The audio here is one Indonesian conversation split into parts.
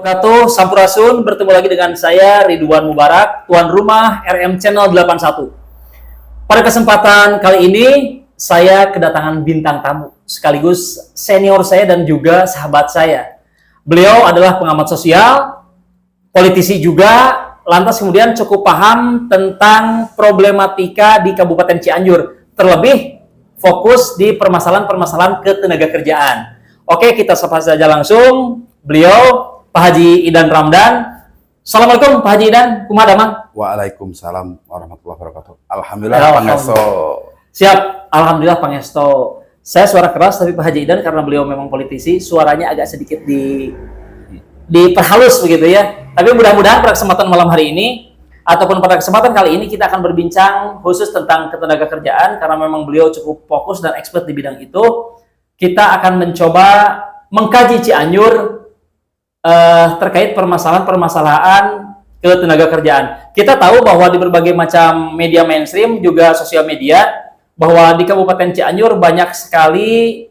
Wabarakatuh, Sampurasun, bertemu lagi dengan saya Ridwan Mubarak, tuan rumah RM Channel 81. Pada kesempatan kali ini, saya kedatangan bintang tamu, sekaligus senior saya dan juga sahabat saya. Beliau adalah pengamat sosial, politisi juga, lantas kemudian cukup paham tentang problematika di Kabupaten Cianjur, terlebih fokus di permasalahan-permasalahan ketenagakerjaan. Oke, kita sapa saja langsung beliau, Pak Haji Idan Ramdan. Assalamualaikum Pak Haji Idan, kumaha damang? Waalaikumsalam warahmatullahi wabarakatuh. Alhamdulillah pangesto. Siap, alhamdulillah pangesto. Saya suara keras tapi Pak Haji Idan karena beliau memang politisi, suaranya agak sedikit diperhalus begitu ya. Tapi mudah-mudahan pada kesempatan malam hari ini ataupun pada kesempatan kali ini kita akan berbincang khusus tentang ketenagakerjaan karena memang beliau cukup fokus dan expert di bidang itu. Kita akan mencoba mengkaji Cianjur terkait permasalahan-permasalahan ketenagakerjaan. Kita tahu bahwa di berbagai macam media mainstream juga sosial media bahwa di Kabupaten Cianjur banyak sekali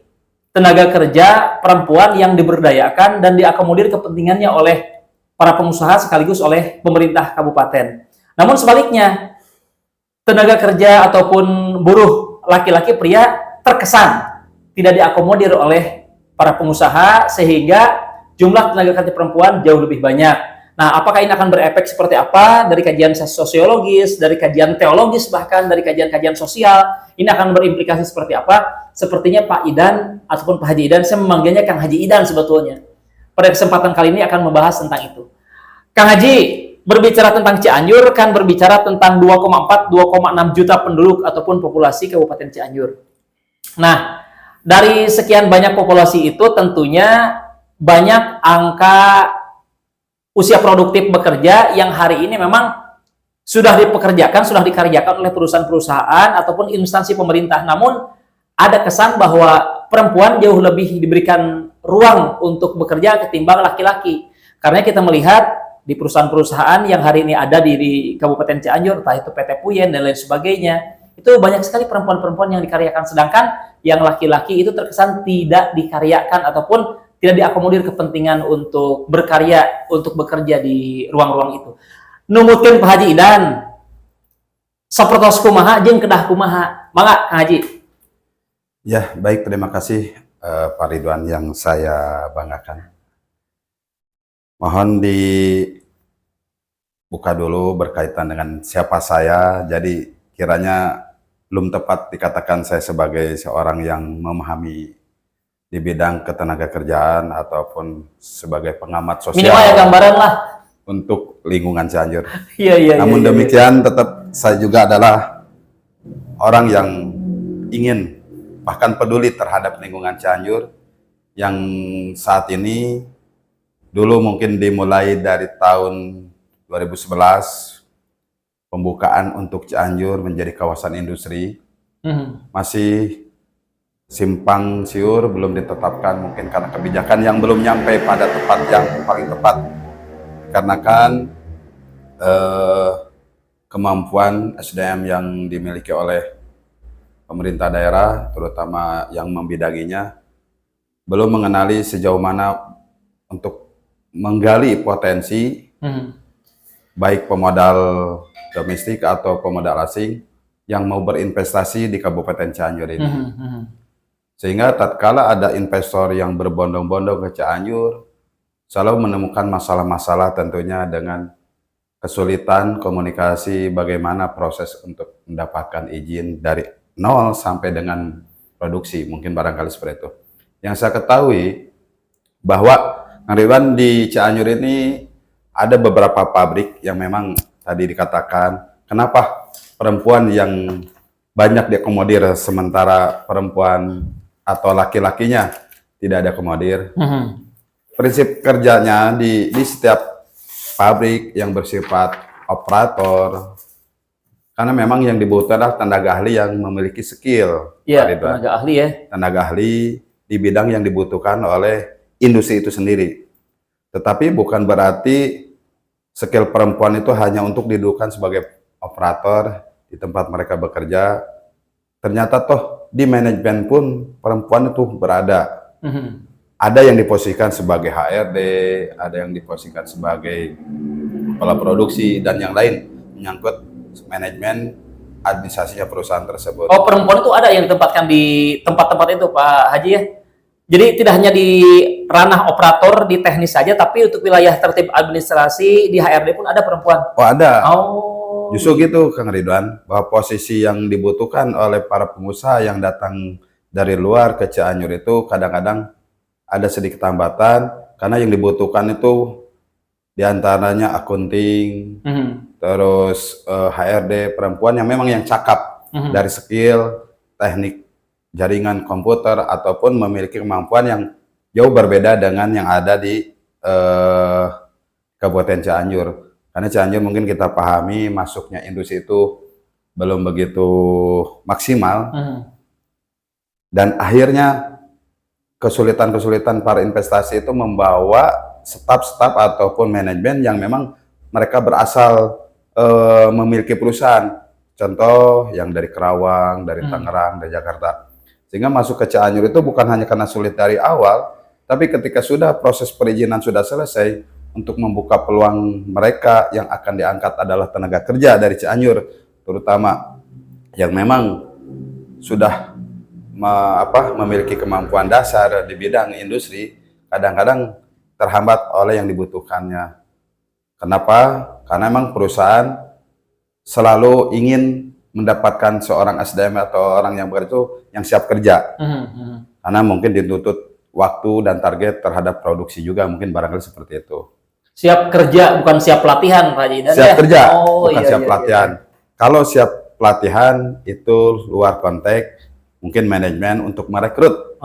tenaga kerja perempuan yang diberdayakan dan diakomodir kepentingannya oleh para pengusaha sekaligus oleh pemerintah kabupaten. Namun sebaliknya, tenaga kerja ataupun buruh laki-laki pria terkesan tidak diakomodir oleh para pengusaha sehingga jumlah tenaga kerja perempuan jauh lebih banyak. Nah, apakah ini akan berefek seperti apa dari kajian sosiologis, dari kajian teologis, bahkan dari kajian-kajian sosial, ini akan berimplikasi seperti apa? Sepertinya Pak Idan ataupun Pak Haji Idan, saya memanggilnya Kang Haji Idan sebetulnya. Pada kesempatan kali ini akan membahas tentang itu. Kang Haji, berbicara tentang Cianjur kan berbicara tentang 2,4-2,6 juta penduduk ataupun populasi Kabupaten Cianjur. Nah, dari sekian banyak populasi itu tentunya banyak angka usia produktif bekerja yang hari ini memang sudah dipekerjakan, sudah dikaryakan oleh perusahaan-perusahaan ataupun instansi pemerintah. Namun ada kesan bahwa perempuan jauh lebih diberikan ruang untuk bekerja ketimbang laki-laki. Karena kita melihat di perusahaan-perusahaan yang hari ini ada di Kabupaten Cianjur, entah itu PT Puyen dan lain sebagainya, itu banyak sekali perempuan-perempuan yang dikaryakan, sedangkan yang laki-laki itu terkesan tidak dikaryakan ataupun tidak diakomodir kepentingan untuk berkarya, untuk bekerja di ruang-ruang itu. Numutkeun Pak Haji Idan, sapertos kumaha jeung kedah kumaha. Mangga Kang Haji. Ya, baik, terima kasih Pak Ridwan yang saya banggakan. Mohon dibuka dulu berkaitan dengan siapa saya. Jadi kiranya belum tepat dikatakan saya sebagai seorang yang memahami di bidang ketenagakerjaan ataupun sebagai pengamat sosial. Minimal ya gambaran lah untuk lingkungan Cianjur. Iya. Namun demikian tetap saya juga adalah orang yang ingin bahkan peduli terhadap lingkungan Cianjur yang saat ini dulu mungkin dimulai dari tahun 2011 pembukaan untuk Cianjur menjadi kawasan industri. Masih simpang siur, belum ditetapkan mungkin karena kebijakan yang belum nyampe pada tempat yang paling tepat. Karena kan kemampuan SDM yang dimiliki oleh pemerintah daerah, terutama yang membidanginya, belum mengenali sejauh mana untuk menggali potensi baik pemodal domestik atau pemodal asing yang mau berinvestasi di Kabupaten Cianjur ini. Sehingga tatkala ada investor yang berbondong-bondong ke Cianjur, selalu menemukan masalah-masalah tentunya dengan kesulitan komunikasi bagaimana proses untuk mendapatkan izin dari nol sampai dengan produksi, mungkin barangkali seperti itu. Yang saya ketahui bahwa Ridwan di Cianjur ini ada beberapa pabrik yang memang tadi dikatakan, kenapa perempuan yang banyak diakomodir sementara perempuan atau laki-lakinya tidak ada akomodir. Prinsip kerjanya di setiap pabrik yang bersifat operator, karena memang yang dibutuhkan adalah tenaga ahli yang memiliki skill. Iya, tenaga ahli ya. Tenaga ahli di bidang yang dibutuhkan oleh industri itu sendiri. Tetapi bukan berarti skill perempuan itu hanya untuk didudukan sebagai operator di tempat mereka bekerja. Ternyata toh di manajemen pun perempuan itu berada. ada yang diposisikan sebagai HRD, ada yang diposisikan sebagai kepala produksi, dan yang lain menyangkut manajemen administrasinya perusahaan tersebut. Oh, perempuan itu ada yang ditempatkan di tempat-tempat itu, Pak Haji ya? Jadi tidak hanya di ranah operator, di teknis saja, tapi untuk wilayah tertib administrasi, di HRD pun ada perempuan? Oh ada. Oh. Justru gitu Kang Ridwan, bahwa posisi yang dibutuhkan oleh para pengusaha yang datang dari luar ke Cianjur itu kadang-kadang ada sedikit hambatan, karena yang dibutuhkan itu diantaranya akunting, terus HRD perempuan yang memang yang cakap dari skill, teknik jaringan komputer, ataupun memiliki kemampuan yang jauh berbeda dengan yang ada di Kabupaten Cianjur. Karena Cianjur mungkin kita pahami masuknya industri itu belum begitu maksimal, dan akhirnya kesulitan-kesulitan para investasi itu membawa staf-staf ataupun manajemen yang memang mereka berasal memiliki perusahaan. Contoh yang dari Kerawang, dari Tangerang, dari Jakarta. Sehingga masuk ke Cianjur itu bukan hanya karena sulit dari awal, tapi ketika sudah proses perizinan sudah selesai, untuk membuka peluang mereka yang akan diangkat adalah tenaga kerja dari Cianjur, terutama yang memang sudah memiliki kemampuan dasar di bidang industri, kadang-kadang terhambat oleh yang dibutuhkannya. Kenapa? Karena memang perusahaan selalu ingin mendapatkan seorang SDM atau orang yang bekerja itu yang siap kerja. Karena mungkin dituntut waktu dan target terhadap produksi juga, mungkin barangkali seperti itu. Siap kerja, bukan siap pelatihan, Pak Haji. Siap kerja, bukan iya, siap pelatihan. Kalau siap pelatihan itu luar konteks, mungkin manajemen untuk merekrut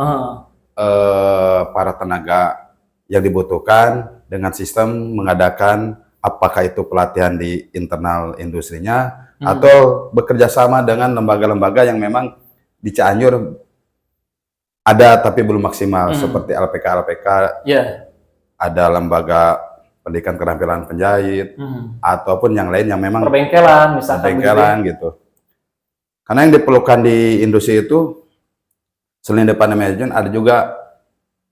para tenaga yang dibutuhkan dengan sistem mengadakan apakah itu pelatihan di internal industrinya atau bekerja sama dengan lembaga-lembaga yang memang di Cianjur ada tapi belum maksimal, seperti LPK, ada lembaga pendidikan keterampilan penjahit, ataupun yang lain yang memang perbengkelan misalkan, gitu. Karena yang diperlukan di industri itu selain depan manajemen ada juga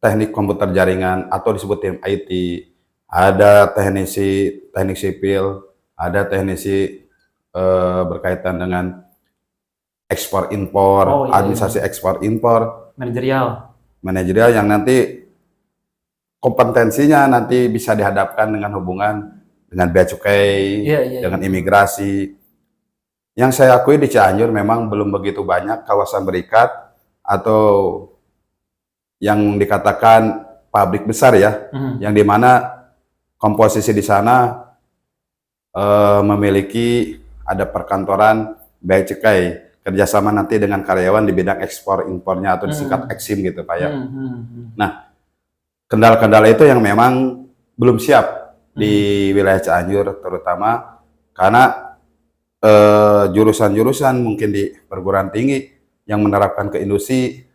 teknik komputer jaringan atau disebut tim IT, ada teknik sipil, ada teknisi berkaitan dengan ekspor impor, administrasi ekspor impor, manajerial yang nanti kompetensinya nanti bisa dihadapkan dengan hubungan dengan bea cukai, dengan imigrasi. Yang saya akui di Cianjur memang belum begitu banyak kawasan berikat atau yang dikatakan pabrik besar ya, yang dimana komposisi di sana memiliki ada perkantoran bea cukai, kerjasama nanti dengan karyawan di bidang ekspor impornya atau disingkat eksim gitu Pak ya. Nah, kendala-kendala itu yang memang belum siap di wilayah Cianjur, terutama karena jurusan-jurusan mungkin di perguruan tinggi yang menerapkan ke industri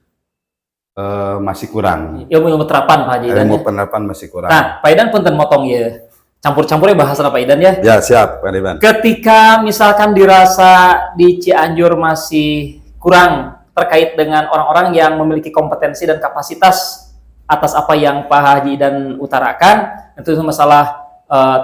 masih kurang. Ilmu penerapan Pak Haji. Ilmu penerapan masih kurang. Nah, Pak Idan punten motong ya. Campur-campurnya bahasa Pak Idan ya. Ya siap Pak Idan. Ketika misalkan dirasa di Cianjur masih kurang terkait dengan orang-orang yang memiliki kompetensi dan kapasitas atas apa yang Pak Haji dan utarakan, itu masalah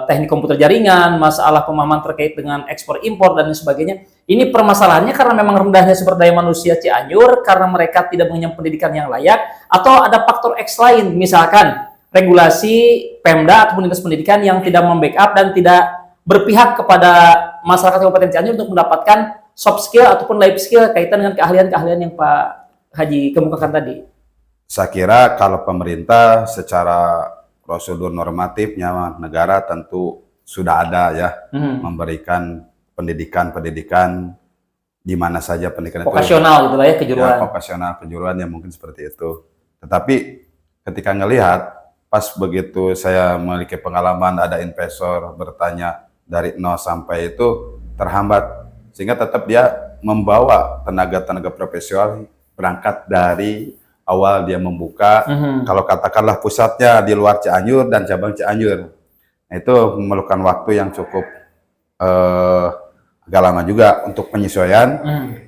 teknik komputer jaringan, masalah pemahaman terkait dengan ekspor impor dan sebagainya. Ini permasalahannya karena memang rendahnya sumber daya manusia Cianjur, karena mereka tidak punya pendidikan yang layak, atau ada faktor X lain, misalkan regulasi Pemda ataupun dinas pendidikan yang tidak membackup dan tidak berpihak kepada masyarakat Kabupaten Cianjur untuk mendapatkan soft skill ataupun life skill kaitan dengan keahlian-keahlian yang Pak Haji kemukakan tadi. Saya kira kalau pemerintah secara prosedur normatifnya negara tentu sudah ada ya, memberikan pendidikan di mana saja pendidikan vokasional gitu lah ya, kejuruan. Ya, vokasional kejuruan yang mungkin seperti itu. Tetapi ketika ngelihat pas begitu saya memiliki pengalaman ada investor bertanya dari 0 sampai itu terhambat, sehingga tetap dia membawa tenaga-tenaga profesional berangkat dari awal dia membuka, kalau katakanlah pusatnya di luar Cianjur dan cabang Cianjur. Nah, itu memerlukan waktu yang cukup agak lama juga untuk penyesuaian,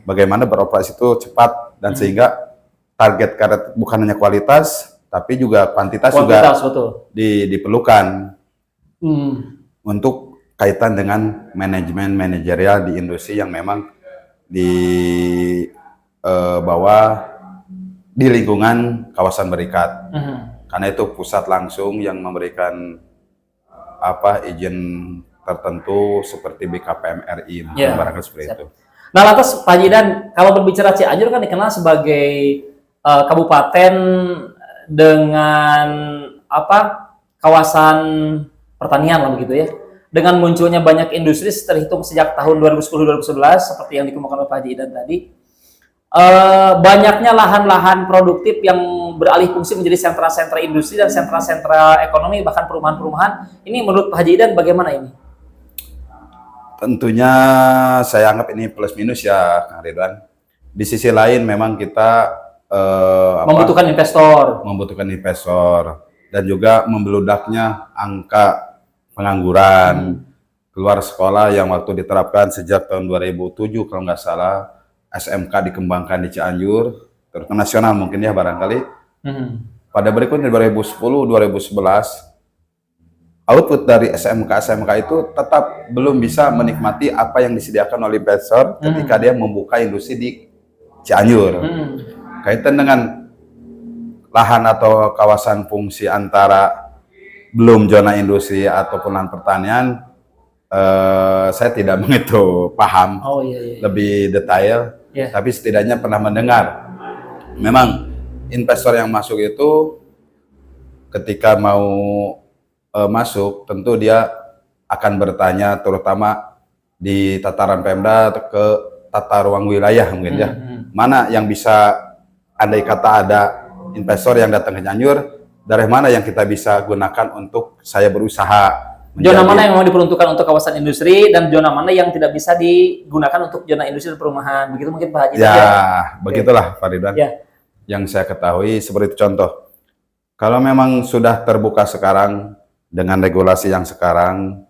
bagaimana beroperasi itu cepat dan sehingga target bukan hanya kualitas, tapi juga kuantitas Kuantitas, juga betul. diperlukan Hmm. untuk kaitan dengan manajemen manajerial di industri yang memang di bawah di lingkungan kawasan berikat. Karena itu pusat langsung yang memberikan izin tertentu seperti BKPM RI, mungkin barangkali seperti itu. Nah, lantas Pak Haji Idan, kalau berbicara Cianjur kan dikenal sebagai kabupaten dengan kawasan pertanian lah begitu ya. Dengan munculnya banyak industri terhitung sejak tahun 2010-2011 seperti yang dikemukakan oleh Pak Haji Idan tadi, banyaknya lahan-lahan produktif yang beralih fungsi menjadi sentra-sentra industri dan sentra-sentra ekonomi bahkan perumahan-perumahan. Ini menurut Pak Haji Idan bagaimana ini? Tentunya saya anggap ini plus minus ya, Kang Ridwan. Di sisi lain memang kita membutuhkan investor dan juga membeludaknya angka pengangguran. Keluar sekolah yang waktu diterapkan sejak tahun 2007 kalau nggak salah, SMK dikembangkan di Cianjur, terus nasional mungkin ya barangkali. Pada berikutnya 2010-2011 output dari SMK itu tetap belum bisa menikmati apa yang disediakan oleh investor ketika dia membuka industri di Cianjur. Kaitan dengan lahan atau kawasan fungsi antara belum zona industri ataupun lahan pertanian, saya tidak begitu paham lebih detail, tapi setidaknya pernah mendengar. Memang investor yang masuk itu ketika mau masuk, tentu dia akan bertanya terutama di tataran Pemda ke tata ruang wilayah mungkin ya. Mana yang bisa, andai kata ada investor yang datang ke Cianjur, dari mana yang kita bisa gunakan untuk saya berusaha. Zona mana yang mau diperuntukkan untuk kawasan industri dan zona mana yang tidak bisa digunakan untuk zona industri dan perumahan. Begitu mungkin Pak Haji. Ya, begitulah Pak Ridwan. Yang saya ketahui seperti itu. Contoh, kalau memang sudah terbuka sekarang dengan regulasi yang sekarang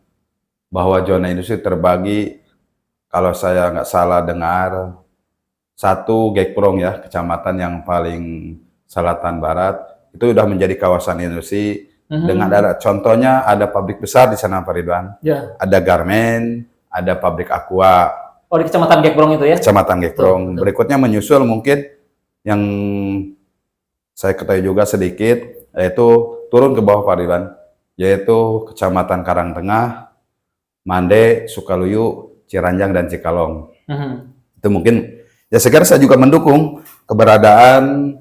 bahwa zona industri terbagi, kalau saya nggak salah dengar, 1 Gekprong ya, kecamatan yang paling selatan barat, itu sudah menjadi kawasan industri. Dengan ada contohnya, ada pabrik besar di sana Pak Ridwan, ada garmen, ada pabrik aqua. Oh, di kecamatan Gekprong itu ya? Kecamatan Gekprong. Berikutnya menyusul mungkin yang saya ketahui juga sedikit, yaitu turun ke bawah Pak Ridwan, yaitu Kecamatan Karangtengah, Mande, Sukaluyu, Ciranjang, dan Cikalong. Itu mungkin, ya sekarang saya juga mendukung keberadaan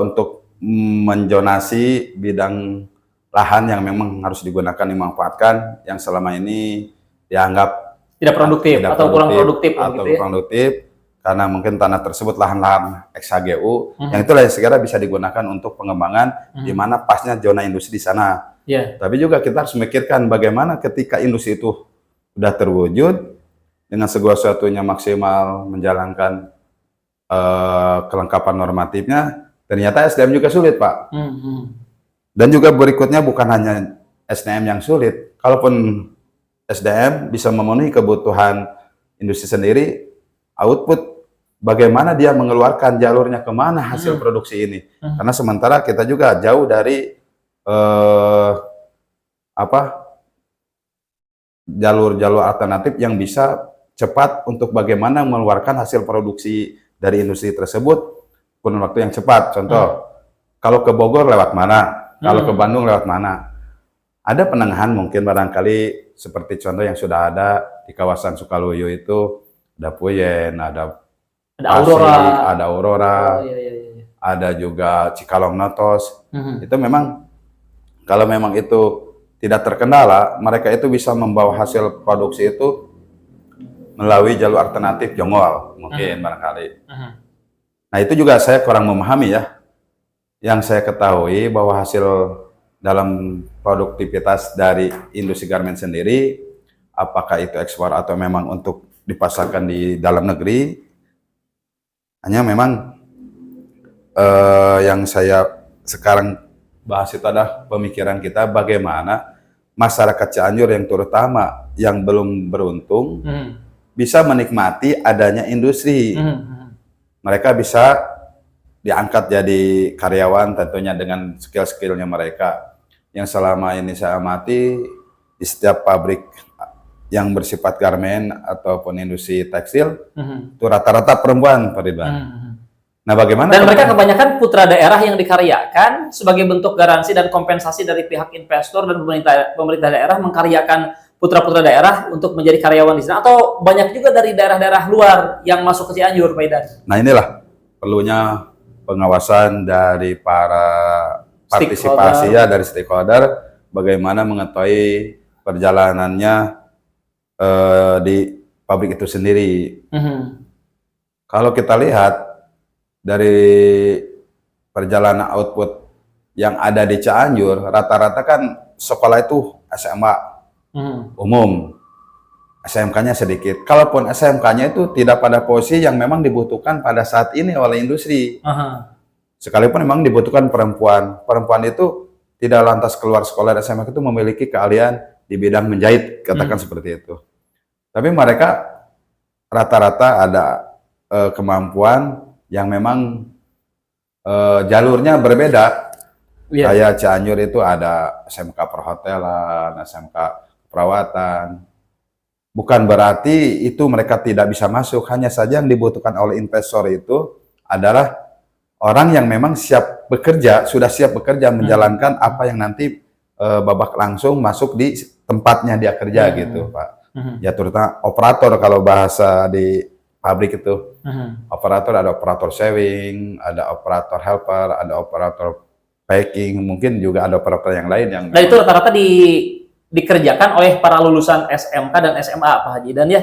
untuk menjonasi bidang lahan yang memang harus digunakan, dimanfaatkan, yang selama ini dianggap tidak produktif atau kurang produktif. Karena mungkin tanah tersebut lahan-lahan ex-HGU, yang itulah yang segera bisa digunakan untuk pengembangan, di mana pasnya zona industri di sana. Tapi juga kita harus memikirkan bagaimana ketika industri itu sudah terwujud, dengan segala sesuatunya maksimal menjalankan kelengkapan normatifnya, ternyata SDM juga sulit, Pak. Dan juga berikutnya bukan hanya SDM yang sulit, kalaupun SDM bisa memenuhi kebutuhan industri sendiri, output bagaimana dia mengeluarkan jalurnya kemana hasil produksi ini. Karena sementara kita juga jauh dari jalur-jalur alternatif yang bisa cepat untuk bagaimana mengeluarkan hasil produksi dari industri tersebut kurun waktu yang cepat. Contoh, kalau ke Bogor lewat mana, kalau ke Bandung lewat mana. Ada penengahan mungkin barangkali seperti contoh yang sudah ada di kawasan Sukaluyu itu, ada Puyen, ada Aurora, ada juga Cikalong Notos. Itu memang kalau memang itu tidak terkendala, mereka itu bisa membawa hasil produksi itu melalui jalur alternatif Jonggol mungkin barangkali. Nah itu juga saya kurang memahami ya. Yang saya ketahui bahwa hasil dalam produktivitas dari industri garmen sendiri, apakah itu ekspor atau memang untuk dipasarkan di dalam negeri, hanya memang yang saya sekarang bahas itu adalah pemikiran kita bagaimana masyarakat Cianjur yang terutama yang belum beruntung bisa menikmati adanya industri. Mereka bisa diangkat jadi karyawan tentunya dengan skill-skillnya mereka. Yang selama ini saya amati di setiap pabrik yang bersifat garmen ataupun industri tekstil itu rata-rata perempuan, Pak Ridwan. Nah, bagaimana? Dan mereka kebanyakan putra daerah yang dikaryakan sebagai bentuk garansi dan kompensasi dari pihak investor dan pemerintah daerah mengkaryakan putra-putra daerah untuk menjadi karyawan di sana, atau banyak juga dari daerah-daerah luar yang masuk ke Cianjur, Pak Idan? Nah, inilah perlunya pengawasan dari para partisipasi ya, dari stakeholder, bagaimana mengetahui perjalanannya di pabrik itu sendiri. Kalau kita lihat dari perjalanan output yang ada di Cianjur, rata-rata kan sekolah itu SMA umum, SMK-nya sedikit. Kalaupun SMK-nya itu tidak pada posisi yang memang dibutuhkan pada saat ini oleh industri. Sekalipun memang dibutuhkan perempuan. Perempuan itu tidak lantas keluar sekolah SMK itu memiliki keahlian di bidang menjahit, katakan seperti itu. Tapi mereka rata-rata ada kemampuan yang memang jalurnya berbeda. Kayak Cianjur itu ada SMK perhotelan, SMK perawatan. Bukan berarti itu mereka tidak bisa masuk, hanya saja yang dibutuhkan oleh investor itu adalah orang yang memang siap bekerja, sudah siap bekerja menjalankan apa yang nanti babak langsung masuk di tempatnya dia kerja gitu, Pak. Ya terutama operator, kalau bahasa di pabrik itu. Operator, ada operator sewing, ada operator helper, ada operator packing, mungkin juga ada operator yang lain yang. Dan itu rata-rata dikerjakan oleh para lulusan SMK dan SMA, Pak Haji, dan ya.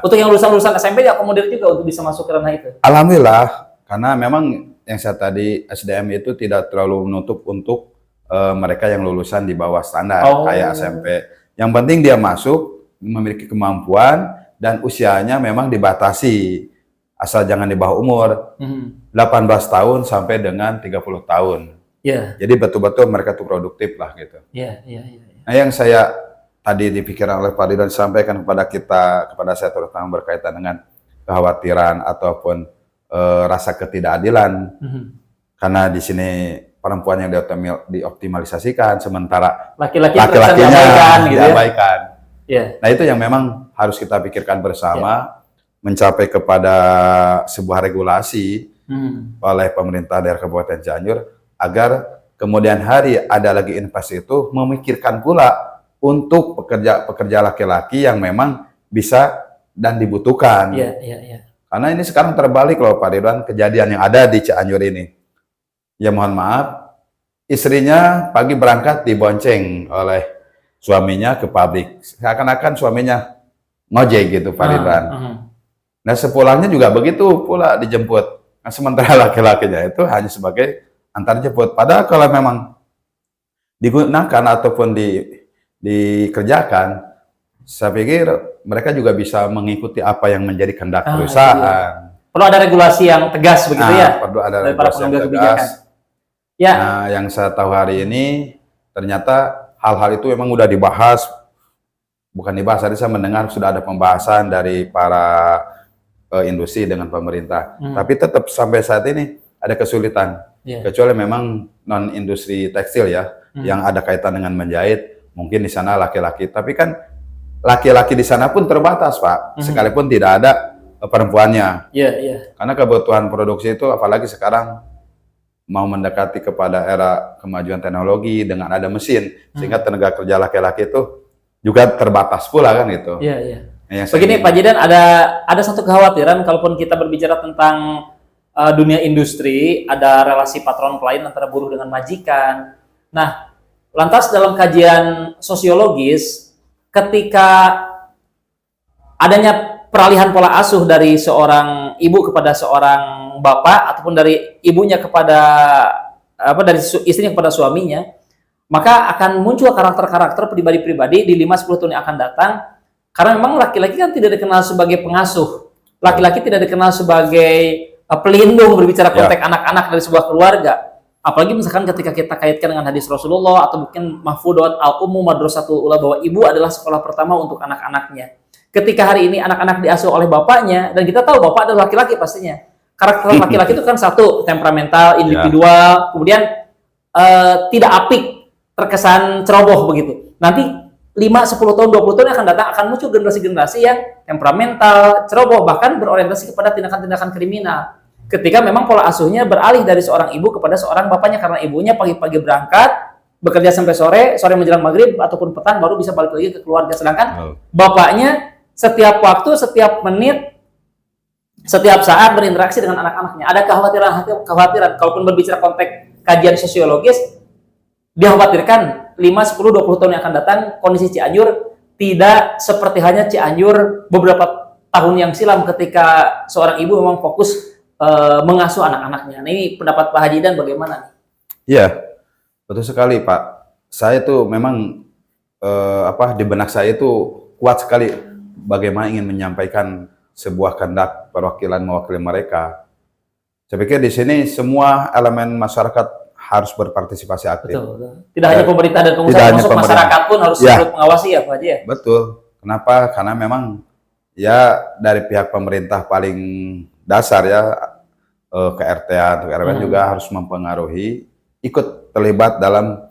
Untuk yang lulusan SMP diakomodir juga untuk bisa masuk ke ranah itu. Alhamdulillah, karena memang yang saya tadi SDM itu tidak terlalu menutup untuk mereka yang lulusan di bawah standar kayak SMP. Yang penting dia masuk, memiliki kemampuan dan usianya memang dibatasi, asal jangan di bawah umur 18 tahun sampai dengan 30 tahun. Jadi betul-betul mereka tuh produktif lah gitu. Nah, yang saya tadi dipikirkan oleh Pak Ridwan sampaikan kepada saya terutama berkaitan dengan kekhawatiran ataupun rasa ketidakadilan, karena di sini perempuan yang dioptimalisasikan, sementara laki-lakinya diabaikan. Nah, itu yang memang harus kita pikirkan bersama, mencapai kepada sebuah regulasi oleh pemerintah daerah Kabupaten Cianjur, agar kemudian hari ada lagi investasi itu memikirkan pula untuk pekerja laki-laki yang memang bisa dan dibutuhkan. Karena ini sekarang terbalik loh Pak Ridwan, kejadian yang ada di Cianjur ini. Ya mohon maaf, istrinya pagi berangkat dibonceng oleh suaminya ke pabrik. Seakan-akan suaminya ngojek gitu Pak Ridwan. Nah sepulangnya juga begitu pula dijemput. Nah, sementara laki-lakinya itu hanya sebagai antar jemput. Padahal kalau memang digunakan ataupun dikerjakan, saya pikir mereka juga bisa mengikuti apa yang menjadi kehendak perusahaan. Perlu ada regulasi yang tegas begitu ya? Perlu ada dari para pengguna kebijakan. Nah, yang saya tahu hari ini ternyata hal-hal itu memang sudah dibahas. Bukan dibahas, tadi saya mendengar sudah ada pembahasan dari para industri dengan pemerintah. Tapi tetap sampai saat ini ada kesulitan. Kecuali memang non industri tekstil ya, yang ada kaitan dengan menjahit, mungkin di sana laki-laki. Tapi kan laki-laki di sana pun terbatas Pak, sekalipun tidak ada perempuannya. Karena kebutuhan produksi itu, apalagi sekarang mau mendekati kepada era kemajuan teknologi dengan ada mesin, sehingga tenaga kerja laki-laki itu juga terbatas pula kan gitu. Begini Pak Jidan, ada satu kekhawatiran kalaupun kita berbicara tentang dunia industri, ada relasi patron klien antara buruh dengan majikan. Nah, lantas dalam kajian sosiologis, ketika adanya peralihan pola asuh dari seorang ibu kepada seorang bapak, ataupun dari ibunya kepada dari istrinya kepada suaminya, maka akan muncul karakter-karakter pribadi-pribadi di 5-10 tahun yang akan datang. Karena memang laki-laki kan tidak dikenal sebagai pengasuh, laki-laki tidak dikenal sebagai pelindung berbicara konteks anak-anak dari sebuah keluarga. Apalagi misalkan ketika kita kaitkan dengan hadis Rasulullah atau mungkin mahfudot al-ummu madrasatul ula, bahwa ibu adalah sekolah pertama untuk anak-anaknya. Ketika hari ini anak-anak diasuh oleh bapaknya, dan kita tahu bapak adalah laki-laki pastinya, karakter laki-laki itu kan satu, temperamental, individual, kemudian tidak apik, terkesan ceroboh begitu. Nanti 5, 10 tahun, 20 tahun yang akan datang akan muncul generasi-generasi yang temperamental, ceroboh, bahkan berorientasi kepada tindakan-tindakan kriminal. Ketika memang pola asuhnya beralih dari seorang ibu kepada seorang bapaknya, karena ibunya pagi-pagi berangkat, bekerja sampai sore, sore menjelang maghrib ataupun petang baru bisa balik lagi ke keluarga. Sedangkan bapaknya setiap waktu, setiap menit, setiap saat berinteraksi dengan anak-anaknya. Ada kekhawatiran, kalaupun berbicara konteks kajian sosiologis, dikhawatirkan 5, 10, 20 tahun yang akan datang, kondisi Cianjur tidak seperti hanya Cianjur beberapa tahun yang silam ketika seorang ibu memang fokus mengasuh anak-anaknya. Nah, ini pendapat Pak Haji Dan bagaimana? Iya, betul sekali Pak. Saya tuh memang di benak saya itu kuat sekali bagaimana ingin menyampaikan sebuah kehendak perwakilan mewakili mereka. Saya pikir di sini semua elemen masyarakat harus berpartisipasi aktif. Betul. Tidak hanya pemerintah dan pengusaha, termasuk masyarakat pun harus turut mengawasi ya Pak Haji ya? Betul. Kenapa? Karena memang ya dari pihak pemerintah paling dasar ya, ke RT atau RW juga harus mempengaruhi, ikut terlibat dalam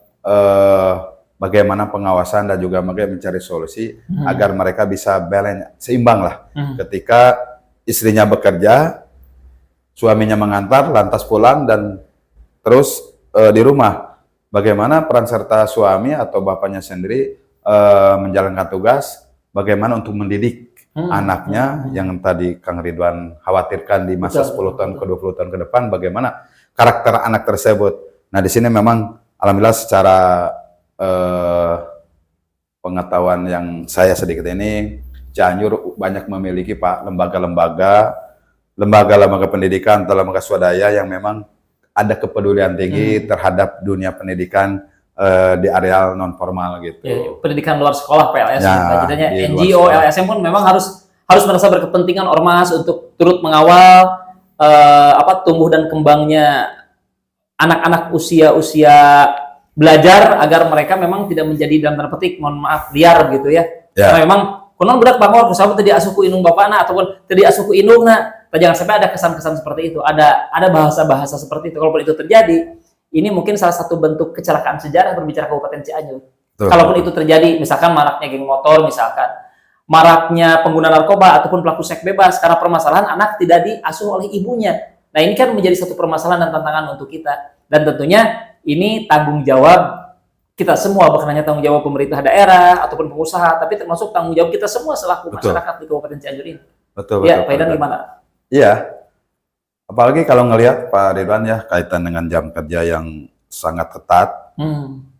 bagaimana pengawasan dan juga bagaimana mencari solusi agar mereka bisa balance, seimbang lah. Ketika istrinya bekerja, suaminya mengantar, lantas pulang dan terus di rumah, bagaimana peran serta suami atau bapaknya sendiri menjalankan tugas, bagaimana untuk mendidik anaknya yang tadi Kang Ridwan khawatirkan di masa 10 tahun ke 20 tahun ke depan, bagaimana karakter anak tersebut. Nah, di sini memang alhamdulillah secara pengetahuan yang saya sedikit ini, Cianjur banyak memiliki Pak lembaga pendidikan atau lembaga swadaya yang memang ada kepedulian tinggi terhadap dunia pendidikan di areal non formal gitu. Ya, pendidikan luar sekolah PLS, jadinya NGO, LSM pun memang harus merasa berkepentingan ormas untuk turut mengawal tumbuh dan kembangnya anak-anak usia belajar agar mereka memang tidak menjadi dalam tanda petik, mohon maaf, liar gitu ya. Karena memang kunon budak bangor kusama tadi asuku inung bapana ataupun tadi asuku inungna. Jangan sampai ada kesan-kesan seperti itu. Ada bahasa-bahasa seperti itu. Kalau itu terjadi, ini mungkin salah satu bentuk kecelakaan sejarah berbicara Kabupaten Cianjur. Kalaupun itu terjadi, misalkan maraknya geng motor, misalkan maraknya pengguna narkoba ataupun pelaku seks bebas karena permasalahan anak tidak diasuh oleh ibunya. Nah, ini kan menjadi satu permasalahan dan tantangan untuk kita. Dan tentunya ini tanggung jawab kita semua, bukan hanya tanggung jawab pemerintah daerah ataupun pengusaha, tapi termasuk tanggung jawab kita semua selaku masyarakat di Kabupaten Cianjur ini. Betul. Pak Idan gimana? Iya, apalagi kalau ngelihat Pak Ridwan ya kaitan dengan jam kerja yang sangat ketat,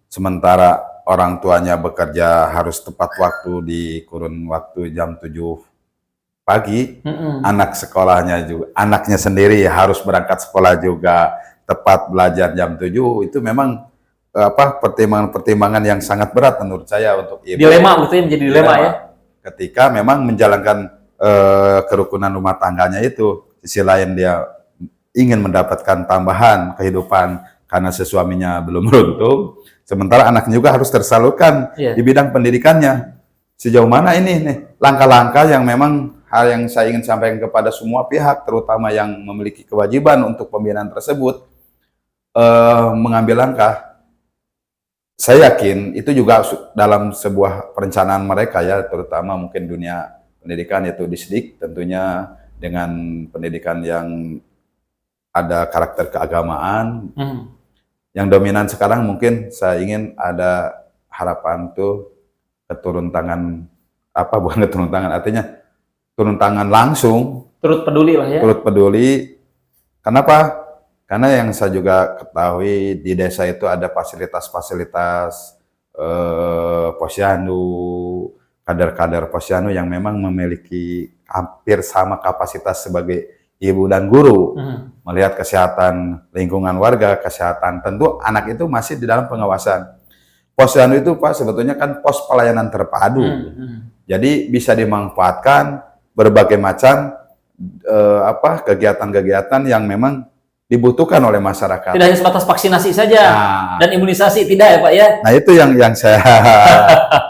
sementara orang tuanya bekerja harus tepat waktu di kurun waktu jam 7 pagi, anak sekolahnya juga, anaknya sendiri harus berangkat sekolah juga tepat belajar jam 7, itu memang pertimbangan-pertimbangan yang sangat berat menurut saya untuk ibu. Dilema gitu ya, menjadi dilema ya. Ketika memang menjalankan kerukunan rumah tangganya itu, sisi lain dia ingin mendapatkan tambahan kehidupan karena sesuaminya belum beruntung, sementara anaknya juga harus tersalurkan di bidang pendidikannya. Sejauh mana ini nih langkah-langkah yang memang hal yang saya ingin sampaikan kepada semua pihak, terutama yang memiliki kewajiban untuk pembinaan tersebut, mengambil langkah. Saya yakin itu juga dalam sebuah perencanaan mereka ya, terutama mungkin dunia pendidikan yaitu Disdik, tentunya dengan pendidikan yang ada karakter keagamaan. Yang dominan sekarang mungkin saya ingin ada harapan tuh turun tangan, bukan turun tangan, artinya turun tangan langsung. Turut peduli lah ya. Turut peduli. Kenapa? Karena yang saya juga ketahui di desa itu ada fasilitas-fasilitas posyandu, kader-kader posyandu yang memang memiliki hampir sama kapasitas sebagai ibu dan guru, melihat kesehatan lingkungan warga, kesehatan, tentu anak itu masih di dalam pengawasan. Posyandu itu Pak sebetulnya kan pos pelayanan terpadu, jadi bisa dimanfaatkan berbagai macam kegiatan-kegiatan yang memang dibutuhkan oleh masyarakat. Tidak hanya sebatas vaksinasi saja dan imunisasi, tidak ya Pak ya? Nah itu yang saya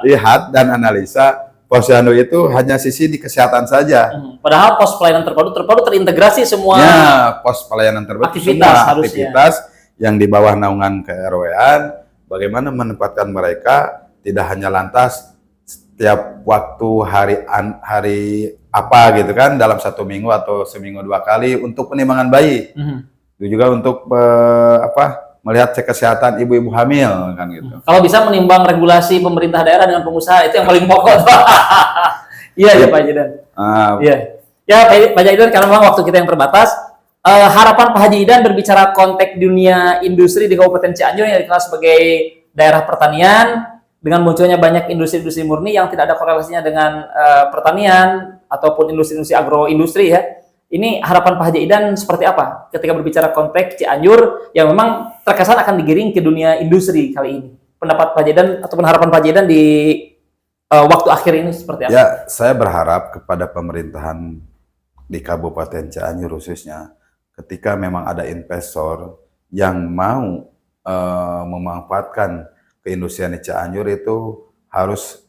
lihat dan analisa posyandu itu hanya sisi di kesehatan saja. Padahal pos pelayanan terpadu terintegrasi semua Ya, pos pelayanan terpadu aktivitas semua harusnya. aktivitas yang di bawah naungan KRW-an, bagaimana menempatkan mereka tidak hanya lantas setiap waktu hari apa gitu kan dalam 1 minggu atau seminggu 2 kali untuk penimbangan bayi. Itu juga untuk melihat cek kesehatan ibu-ibu hamil kan gitu. Kalau bisa menimbang regulasi pemerintah daerah dengan pengusaha itu yang paling pokok. Iya ya Pak Jidan. Iya. Ya Pak Jidan, karena memang waktu kita yang terbatas, harapan Pak Haji Idan berbicara konteks dunia industri di Kabupaten Cianjur yang dikenal sebagai daerah pertanian, dengan munculnya banyak industri-industri murni yang tidak ada korelasinya dengan pertanian ataupun industri-industri agroindustri ya. Ini harapan Pak Haji Idan seperti apa ketika berbicara konteks Cianjur yang memang terkesan akan digiring ke dunia industri kali ini? Pendapat Pak Haji Idan ataupun harapan Pak Haji Idan di waktu akhir ini seperti apa? Ya, saya berharap kepada pemerintahan di Kabupaten Cianjur khususnya, ketika memang ada investor yang mau memanfaatkan keindustrian di Cianjur itu harus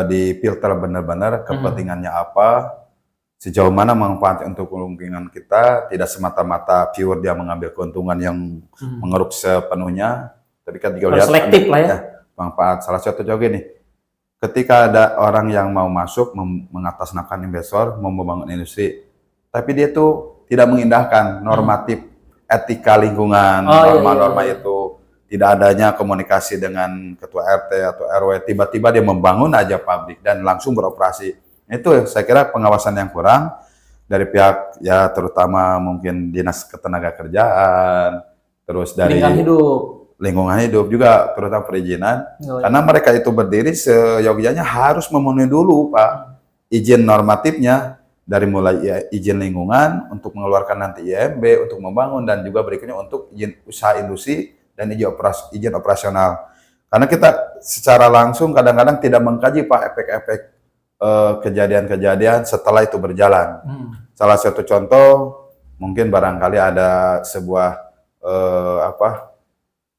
difilter benar-benar kepentingannya apa, sejauh mana manfaat untuk lingkungan kita, tidak semata-mata pure dia mengambil keuntungan yang mengeruk sepenuhnya, tapi kan juga lihat selektif lah ya. Manfaat. Salah satu juga nih, ketika ada orang yang mau masuk mengatasnamakan investor, mau membangun industri, tapi dia tuh tidak mengindahkan normatif etika lingkungan, norma-norma itu, tidak adanya komunikasi dengan ketua RT atau RW, tiba-tiba dia membangun aja pabrik dan langsung beroperasi. Itu saya kira pengawasan yang kurang dari pihak ya terutama mungkin Dinas Ketenagakerjaan, terus dari lingkungan hidup juga terutama perizinan, karena mereka itu berdiri seyogyanya harus memenuhi dulu Pak izin normatifnya, dari mulai izin lingkungan untuk mengeluarkan nanti IMB untuk membangun dan juga berikutnya untuk izin usaha industri dan izin operasional. Karena kita secara langsung kadang-kadang tidak mengkaji Pak efek-efek kejadian-kejadian setelah itu berjalan. Salah satu contoh mungkin barangkali ada sebuah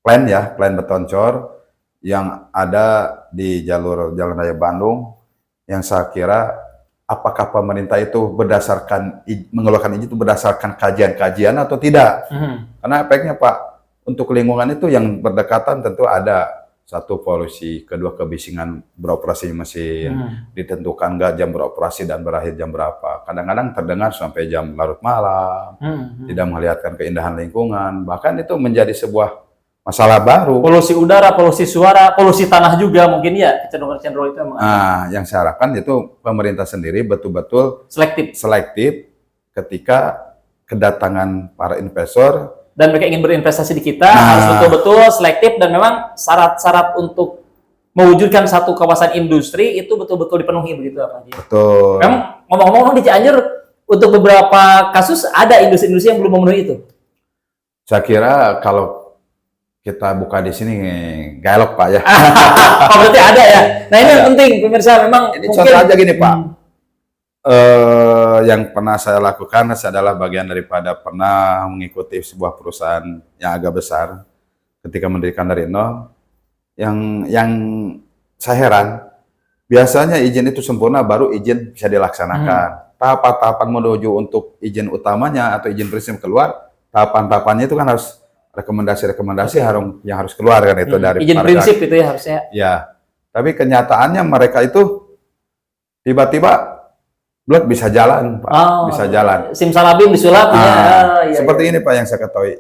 plan beton cor yang ada di jalur Jalan Raya Bandung yang saya kira apakah pemerintah itu berdasarkan mengeluarkan izin itu berdasarkan kajian-kajian atau tidak? Karena efeknya Pak untuk lingkungan itu yang berdekatan tentu ada. Satu, polusi, kedua, kebisingan beroperasi mesin, ditentukan nggak jam beroperasi dan berakhir jam berapa. Kadang-kadang terdengar sampai jam larut malam, tidak melihatkan keindahan lingkungan, bahkan itu menjadi sebuah masalah baru. Polusi udara, polusi suara, polusi tanah juga mungkin ya, cenderung itu memang. Yang saya harapkan itu pemerintah sendiri betul-betul selektif ketika kedatangan para investor, dan mereka ingin berinvestasi di kita, harus betul-betul selektif dan memang syarat-syarat untuk mewujudkan satu kawasan industri itu betul-betul dipenuhi begitu Pak Haji. Betul. Memang ngomong-ngomong di Cianjur untuk beberapa kasus ada industri-industri yang belum memenuhi itu. Saya kira kalau kita buka di sini galak Pak ya. Berarti ada ya. Nah ini yang penting pemirsa, memang ini mungkin contoh aja gini Pak. Yang pernah saya lakukan adalah bagian daripada pernah mengikuti sebuah perusahaan yang agak besar ketika mendirikan dari nol. Yang saya heran, biasanya izin itu sempurna baru izin bisa dilaksanakan. Tahapan-tahapan menuju untuk izin utamanya atau izin prinsip keluar, tahapan-tahapannya itu kan harus rekomendasi-rekomendasi yang harus keluar kan itu dari izin prinsip itu ya harusnya. Ya, tapi kenyataannya mereka itu tiba-tiba blok bisa jalan, Pak. Bisa jalan. Simsalabim disulap ya. Seperti ini Pak yang saya ketahui.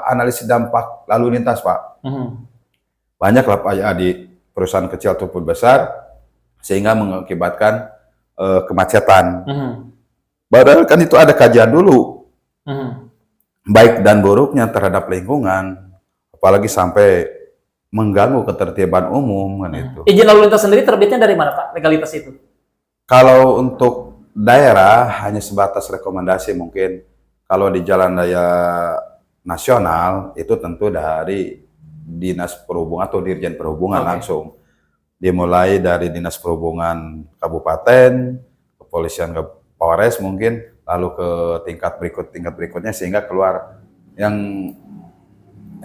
Analisis dampak lalu lintas Pak. Banyak lah Pak ya di perusahaan kecil ataupun besar sehingga mengakibatkan kemacetan. Padahal kan itu ada kajian dulu. Baik dan buruknya terhadap lingkungan, apalagi sampai mengganggu ketertiban umum kan itu. Izin lalu lintas sendiri terbitnya dari mana Pak? Legalitas itu? Kalau untuk daerah hanya sebatas rekomendasi mungkin. Kalau di jalan raya nasional itu tentu dari Dinas Perhubungan atau Dirjen Perhubungan langsung. Dimulai dari Dinas Perhubungan Kabupaten, Kepolisian Polres mungkin, lalu ke tingkat berikutnya sehingga keluar. Yang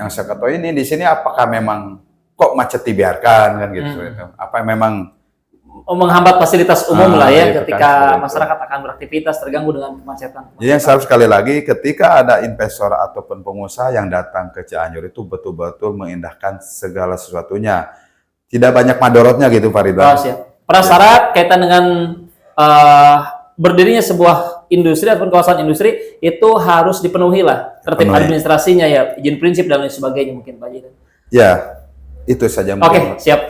saya ketahui ini di sini apakah memang kok macet dibiarkan kan gitu. Apa memang menghambat fasilitas umum lah ya, itu kan, ketika seperti itu. masyarakat akan beraktivitas terganggu dengan kemacetan. Jadi yang selalu sekali lagi, ketika ada investor ataupun pengusaha yang datang ke Cianjur itu betul-betul mengindahkan segala sesuatunya. Tidak banyak madorotnya gitu, Pak Ridwan. Oh, siap. Prasyarat kaitan dengan berdirinya sebuah industri ataupun kawasan industri itu harus dipenuhi lah, tertib Dipenuhi. administrasinya ya, izin prinsip dan lain sebagainya mungkin Pak Jidan. Ya, itu saja Oke, mungkin. siap.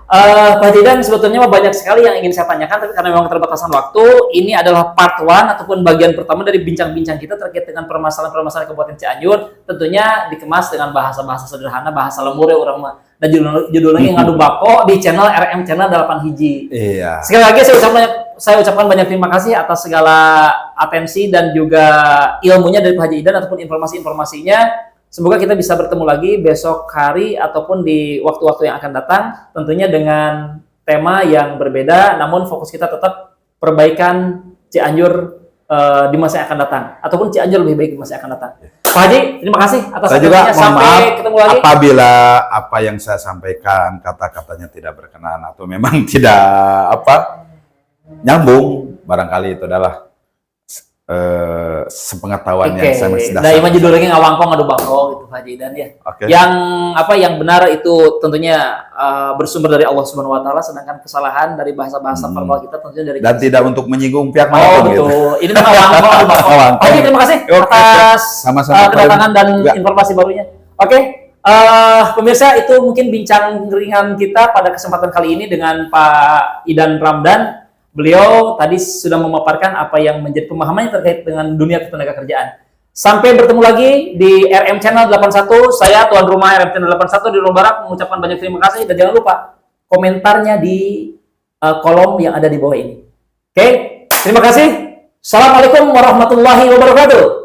Pak Jidan, sebetulnya banyak sekali yang ingin saya tanyakan, tapi karena memang keterbatasan waktu, ini adalah part 1 ataupun bagian pertama dari bincang-bincang kita terkait dengan permasalahan-permasalahan Kabupaten Cianjur. Tentunya dikemas dengan bahasa-bahasa sederhana, bahasa lembur ya orang mah. Dan judulnya ngadu bako di channel RM Channel 8 Hiji. Iya. Sekali lagi saya ucapkan banyak terima kasih atas segala atensi dan juga ilmunya dari Pak Haji Idan ataupun informasi-informasinya. Semoga kita bisa bertemu lagi besok hari ataupun di waktu-waktu yang akan datang, tentunya dengan tema yang berbeda, namun fokus kita tetap perbaikan Cianjur di masa yang akan datang, ataupun Cianjur lebih baik di masa yang akan datang. Pak Haji, terima kasih atas Saya juga atensinya. mohon Sampai maaf ketemu lagi. apabila apa yang saya sampaikan kata-katanya tidak berkenan atau memang tidak nyambung, barangkali itu adalah sepengetahuan yang saya masih Nah, iman judulnya ngawangko ngadu bangko gitu Pak Haji Idan ya. Oke. Yang benar itu tentunya bersumber dari Allah Subhanahu wa taala, sedangkan kesalahan dari bahasa-bahasa verbal kita tentunya dari Dan tidak untuk menyinggung pihak Oh manapun betul. gitu. Ini mah ngawangko ngadu bangko. Ngawangko. Oke, terima kasih Oke, atas sama-sama, Pak kedatangan dan Juga. informasi barunya. Oke, pemirsa, itu mungkin bincang ringan kita pada kesempatan kali ini dengan Pak Idan Ramdan. Beliau tadi sudah memaparkan apa yang menjadi pemahamannya terkait dengan dunia ketenagakerjaan. Sampai bertemu lagi di RM Channel 81. Saya tuan rumah RM Channel 81 di Lombok Barat mengucapkan banyak terima kasih dan jangan lupa komentarnya di kolom yang ada di bawah ini. Oke, terima kasih. Assalamualaikum warahmatullahi wabarakatuh.